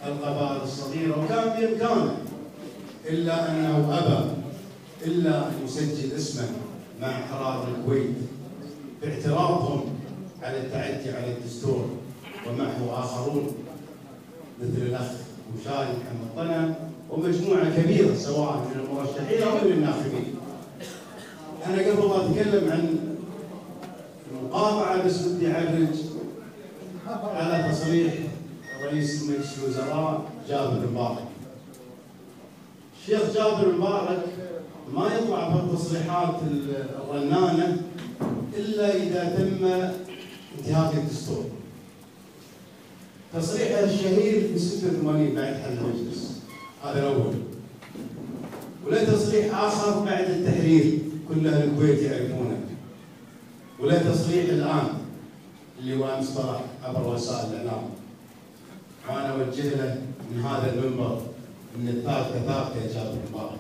القبائل الصغيرة، وكان بإمكانه إلا أنه أبى إلا أن يسجل اسمه مع حرار الكويت باعتراضهم على التعدي على الدستور، ومعه آخرون مثل الأخ مشاري محمد طنة ومجموعة كبيرة سواء من المرشحين أو من الناخبين. أنا قبل ما أتكلم عن المقاطعة بس بدي أعرج على تصريح رئيس مجلس الوزراء جابر المبارك. الشيخ جابر المبارك ما يطلع بالتصريحات الرنانة إلا إذا تم انتهاك الدستور. تصريحه الشهير في 86 بعد حل المجلس، هذا الأول. وله تصريح آخر بعد التحرير كل أهل الكويت يعرفونه. وله تصريح الآن اللي هو أمس طلع عبر وسائل الإعلام. وأنا أوجه له من هذا المنبر أن الثالثة ثابتة يا جابر المبارك،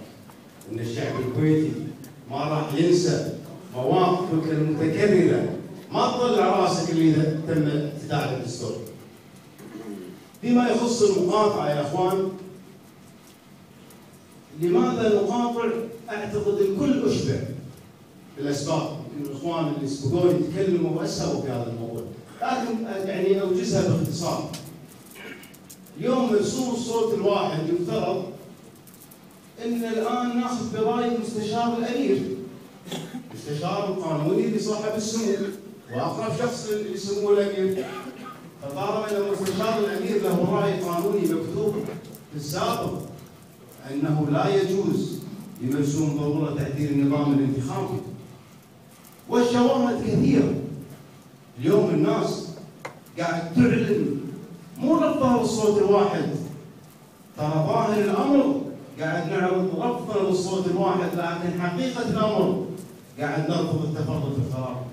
وأن الشعب الكويتي ما راح ينسى مواقفك المتكررة، ما تطلع راسك اللي تم اعتداء الدستور. فيما يخص المقاطعة يا اخوان، لماذا نقاطع؟ اعتقد الكل اشبع بالاسباب، يمكن الاخوان اللي سبقوني يتكلموا واسهوا في هذا الموضوع، لكن يعني اوجزها باختصار. اليوم مرسوم الصوت الواحد يفترض ان الان ناخذ براي المستشار الامير، المستشار القانوني لصاحب السمو واقرب شخص لسمو الامير. فطالما ان المستشار الامير له راي قانوني مكتوب في السابق انه لا يجوز لمرسوم ضروره تعديل النظام الانتخابي. والشواهد كثيره. اليوم الناس قاعد تعلن مو رفضها بالصوت الواحد، ترى ظاهر الامر قاعد نعرض رفضنا بالصوت الواحد، لكن حقيقه الامر قاعد نرفض التفرد في القرار.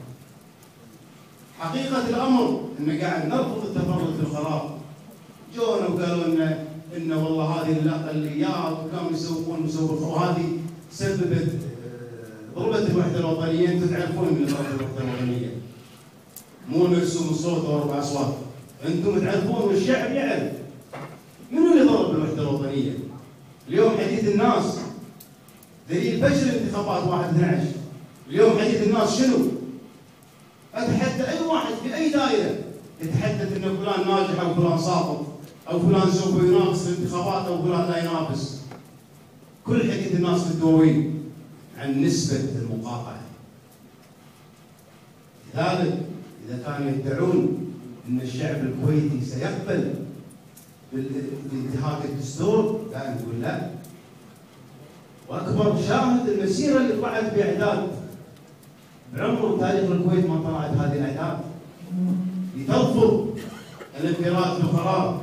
حقيقة الأمر إن قاعد نرفض التفرد في القرار. جونا وقالوا إن والله هذه الأقليات وكانوا يسوقون وهذه سببت ضربة الوحدة الوطنية. أنتم تعرفون من ضربة الوحدة الوطنية، مو مرسوم الصوت وأربع أصوات، أنتم تعرفون والشعب يعرف منو اللي ضرب الوحدة الوطنية. اليوم حديث الناس دليل فشل انتخابات 1/12. اليوم حديث الناس شنو؟ اتحدى اي واحد في اي دائره يتحدث ان فلان ناجح او فلان ساقط او فلان سوف ينافس في الانتخابات او فلان لا ينافس. كل حديث الناس في الدواوين عن نسبه المقاطعه. لذلك اذا كانوا يدعون ان الشعب الكويتي سيقبل بانتهاك الدستور، لا نقول لا. واكبر شاهد المسيره اللي طلعت باعداد بعمر تاريخ الكويت ما طلعت هذه الاعداد. لترفض الانفراد بالقرار